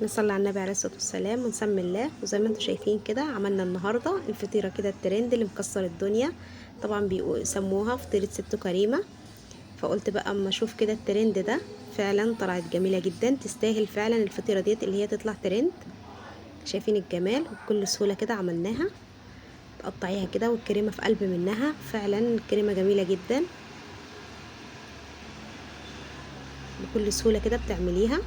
نصلي على النبي عليه الصلاة والسلام ونسمي الله. وزي ما انتم شايفين كده عملنا النهاردة الفطيرة كده الترند اللي مكسر الدنيا. طبعا بيسموها فطيرة ست كريمة. فقلت بقى اما اشوف كده الترند ده، فعلا طلعت جميلة جدا، تستاهل فعلا الفطيرة ديت اللي هي تطلع ترند. شايفين الجمال وبكل سهولة كده عملناها. تقطعيها كده والكريمة في قلب منها، فعلا الكريمة جميلة جدا. بكل سهولة كده بتعمليها.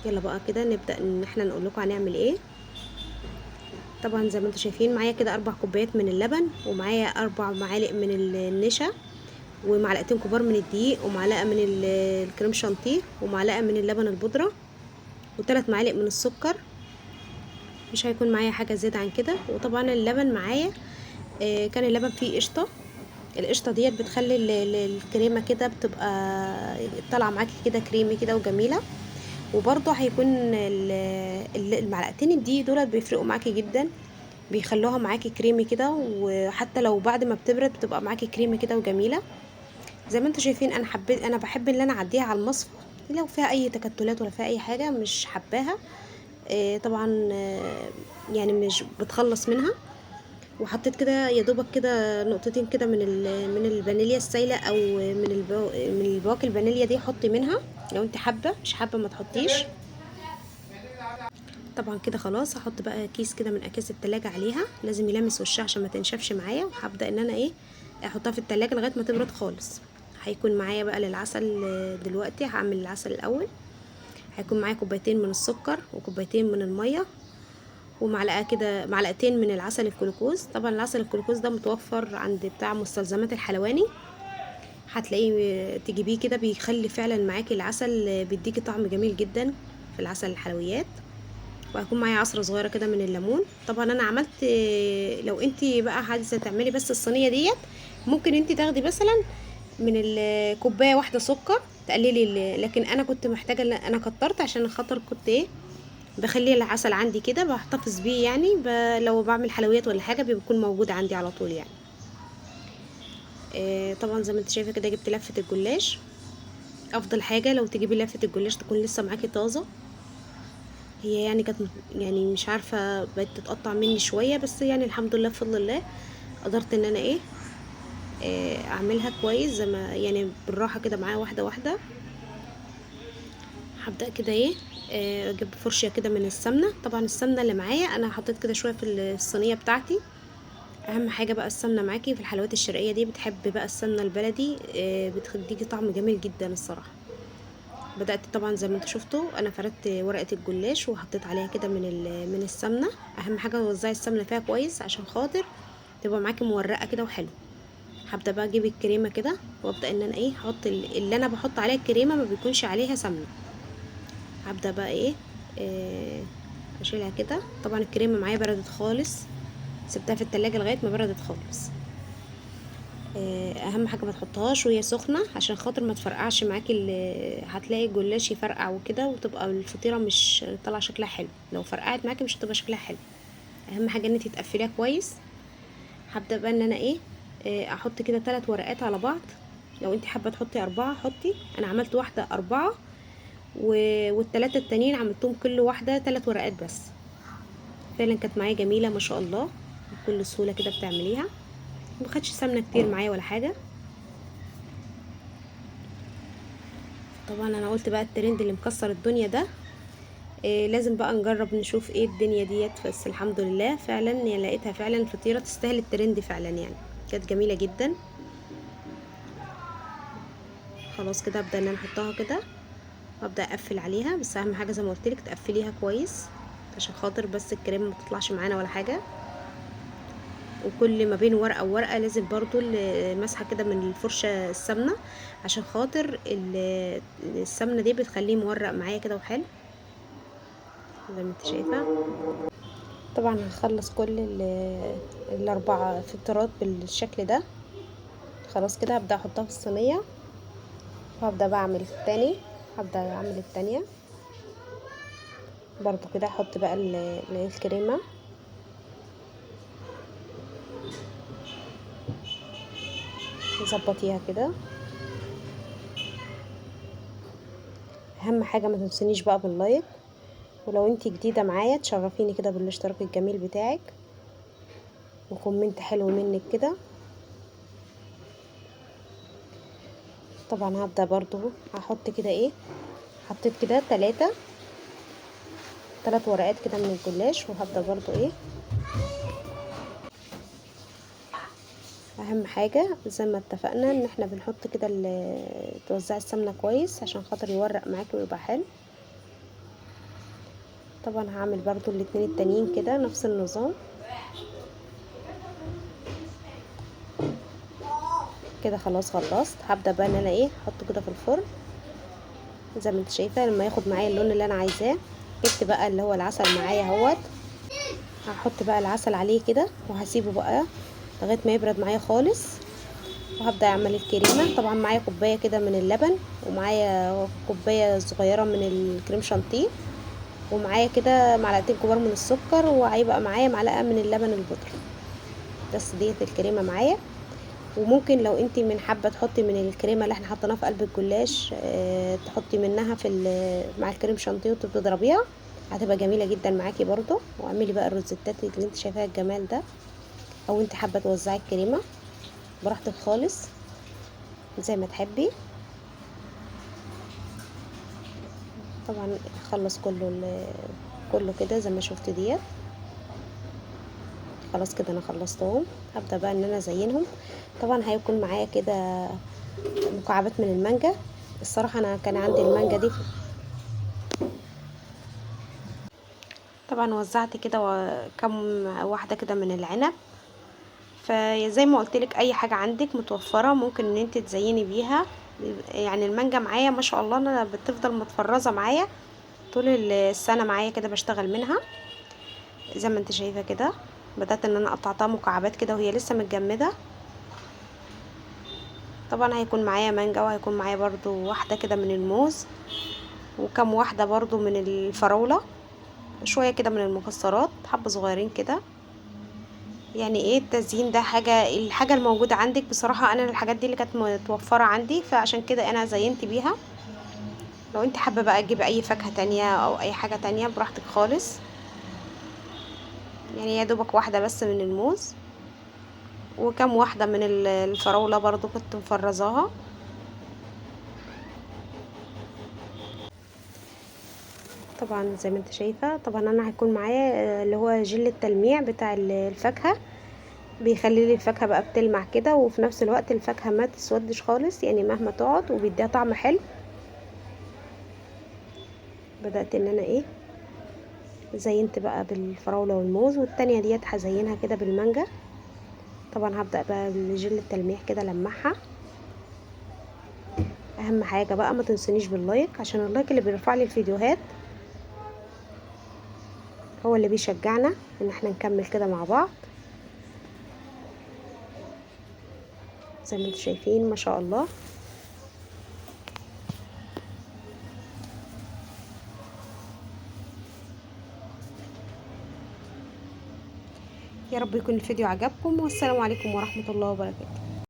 يلا بقى كده نبدأ ان احنا نقول لكم هنعمل ايه. طبعا زي ما انتم شايفين معايا كده 4 كوبايات من اللبن، ومعايا 4 معالق من النشا، ومعلقتين كبار من الدقيق، ومعلقه من الكريم شانتيه، ومعلقه من اللبن البودره، و3 معالق من السكر. مش هيكون معايا حاجه زياده عن كده. وطبعا اللبن معايا كان اللبن فيه قشطه. القشطه ديت بتخلي الكريمه كده بتبقى طالعه معاكي كده كريمي كده وجميله. وبرضه هيكون المعلقتين الدقيق دولت بيفرقوا معاكي جدا، بيخلوها معاكي كريمي كده، وحتى لو بعد ما بتبرد بتبقى معاكي كريمي كده وجميله. زي ما انتم شايفين انا بحب ان انا اعديها على المصفى، لو فيها اي تكتلات ولا فيها اي حاجه مش حباها. طبعا يعني مش بتخلص منها. وحطيت كده يا دوبك كده نقطتين كده من الفانيليا السايله، او من البواكي الفانيليا دي حطي منها لو انت حابه. مش حابه ما تحطيش. طبعا كده خلاص هحط بقى كيس كده من اكياس التلاجة عليها، لازم يلمس وشها عشان ما تنشفش معايا. وهبدا ان انا احطها في التلاجة لغايه ما تبرد خالص. هيكون معايا بقى للعسل. دلوقتي هعمل العسل الاول. هيكون معايا كوبايتين من السكر وكوبايتين من الميه، ومعلقه كده معلقتين من العسل الجلوكوز. طبعا العسل الجلوكوز ده متوفر عند بتاع مستلزمات الحلواني، هتلاقيه تجيبيه كده، بيخلي فعلا معاكي العسل، بيديكي طعم جميل جدا في العسل الحلويات. وهيكون معايا عصرة صغيرة كده من الليمون. طبعا انا عملت، لو انتي بقى عايزة تعملي بس الصينية ديت، ممكن انتي تاخدي مثلا من الكوباية واحدة سكر تقللي لكن انا كنت محتاجة ان انا كترت عشان خاطر كنت بخلي العسل عندي كده بحتفظ بيه يعني، لو بعمل حلويات ولا حاجة بيكون موجود عندي على طول يعني. طبعا زي ما انت شايفة كده جبت لفة الجلاش. افضل حاجة لو تجيبي لفة الجلاش تكون لسه معاكي طازة. هي يعني كانت يعني مش عارفة بقت تتقطع مني شوية، بس يعني الحمد لله بفضل الله قدرت ان انا اعملها كويس زي ما يعني بالراحة كده معايا واحدة واحدة. هبدأ كده اجيب فرشة كده من السمنة. طبعا السمنة اللي معايا انا حطيت كده شوية في الصينية بتاعتي. اهم حاجة بقى السمنة معاكي في الحلويات الشرقية دي، بتحب بقى السمنة البلدي، بتديكي طعم جميل جدا الصراحة. بدأت طبعا زي ما انتوا شفتوا انا فردت ورقة الجلاش وحطيت عليها كده من السمنة. اهم حاجة توزعي السمنة فيها كويس عشان خاطر تبقى معاكي مورقة كده وحلو. هبدأ بقى اجيب الكريمة كده، وابدأ ان انا احط اللي انا بحط عليها الكريمة ما بيكونش عليها سمنة. هبدأ بقى آه، اشيلها كده. طبعا الكريمة معايا بردت خالص، سبتها في التلاجة لغاية ما بردت خالص. اهم حاجه ما تحطهاش وهي سخنه عشان خاطر ما تفرقعش معاكي. هتلاقي الجلاش يفرقع وكده وتبقى الفطيره مش طالعه شكلها حلو. لو فرقعت معاكي مش هتبقى شكلها حلو. اهم حاجه ان انت تقفليها كويس. هبدا بقى ان انا احط كده 3 ورقات على بعض. لو انت حابه تحطي 4 حطي. انا عملت واحده 4 والتلاتة التانيين عملتهم كل واحده 3 ورقات بس. فعلا كانت معايا جميله ما شاء الله. بكل سهوله كده بتعمليها، مبخدش سمنه كتير معايا ولا حاجه. طبعا انا قلت بقى الترند اللي مكسر الدنيا ده، لازم بقى نجرب نشوف ايه الدنيا ديت. بس الحمد لله فعلا يعني لقيتها فعلا فطيرة تستاهل الترند فعلا يعني. كانت جميلة جدا. خلاص كده ابدا ان انا احطها كده وابدا اقفل عليها. بس اهم حاجة زي ما قلت لك تقفليها كويس عشان خاطر بس الكريمة ما تطلعش معانا ولا حاجة. وكل ما بين ورقة وورقة لازم برضو المسحة كده من الفرشة السمنة، عشان خاطر السمنة دي بتخليه مورق معايا كده وحلو زي ما انت شايفة. طبعا هخلص كل ال4 فطيرات بالشكل ده. خلاص كده هبدأ احطها في الصينية، وهبدأ بقى اعمل التاني. هبدأ اعمل التانية برضو كده. احط بقى الكريمة، نظبطيها كده. اهم حاجة ما تنسونيش بقى باللايك ولو انت جديدة معايا تشرفيني كده بالاشتراك الجميل بتاعك وكومنت حلو منك كده. طبعا هبدأ برضو هحط كده ايه، حطيت كده 3 ورقات كده من الجلاش، وهبدأ برضو ايه، اهم حاجة زي ما اتفقنا ان احنا بنحط كده توزعي السمنة كويس عشان خاطر يورق معاكي ويبقى حلو. طبعا هعمل برضو الاتنين التانيين كده نفس النظام كده. خلاص خلصت، هبدأ بقى ان انا ايه احطه كده في الفرن زي ما انت شايفه لما ياخد معايا اللون اللي انا عايزاه. جبت بقى اللي هو العسل معايا اهوت، هحط بقى العسل عليه كده وهسيبه بقى لغايه ما يبرد معايا خالص، وهبدأ اعمل الكريمه. طبعا معايا كوبايه كده من اللبن، ومعايا كوبايه صغيره من الكريم شانتيه، ومعايا كده معلقتين كبار من السكر، وهيبقى معايا معلقه من اللبن البودره. بس ديت الكريمه معايا. وممكن لو انت من حابه تحطي من الكريمه اللي احنا حطيناها في قلب الجلاش تحطي منها في مع الكريم شانتيه وتضربيها، هتبقى جميله جدا معاكي برضو. واعملي بقى الروزيتات اللي انت شايفاها الجمال ده، او انت حابه توزعي الكريمه براحتك خالص زي ما تحبي. طبعا خلص كله كده زي ما شفت ديت. خلاص كده انا خلصتهم، هبدا بقى ان انا ازينهم. طبعا هيكون معايا كده مكعبات من المانجا. الصراحه انا كان عندي المانجا دي، طبعا وزعت كده كم واحده كده من العنب. فزي ما قلت لك اي حاجه عندك متوفره ممكن ان انت تزيني بيها. يعني المانجا معايا ما شاء الله انا بتفضل متفرزه معايا طول السنه معايا كده بشتغل منها. زي ما انت شايفه كده بدات ان انا قطعتها مكعبات كده وهي لسه متجمده. طبعا هيكون معايا مانجا، وهيكون معايا برضو واحده كده من الموز، وكم واحده برضو من الفراوله، شويه كده من المكسرات حبه صغيرين كده. يعني ايه التزيين ده الحاجه الموجوده عندك. بصراحه انا الحاجات دي اللي كانت متوفره عندي، فعشان كده انا زينت بيها. لو انت حابه بقى تجيبي اي فاكهه تانية او اي حاجه تانية براحتك خالص. يعني يا دوبك واحده بس من الموز، وكم واحده من الفراوله برضو كنت مفرزاها. طبعا زي ما انت شايفه، طبعا انا هيكون معايا اللي هو جل التلميع بتاع الفاكهه، بيخلي لي الفاكهه بقى بتلمع كده، وفي نفس الوقت الفاكهه ما تسودش خالص يعني مهما تقعد، وبيديها طعم حلو. بدات ان انا ايه زينت بقى بالفراوله والموز، والتانية ديت هزينها كده بالمانجا. طبعا هبدا بقى بجل التلميع كده لمعها. اهم حاجه بقى ما تنسونيش باللايك، عشان اللايك اللي بيرفع لي الفيديوهات هو اللي بيشجعنا ان احنا نكمل كده مع بعض. زي ما انتم شايفين ما شاء الله. يا رب يكون الفيديو عجبكم، والسلام عليكم ورحمة الله وبركاته.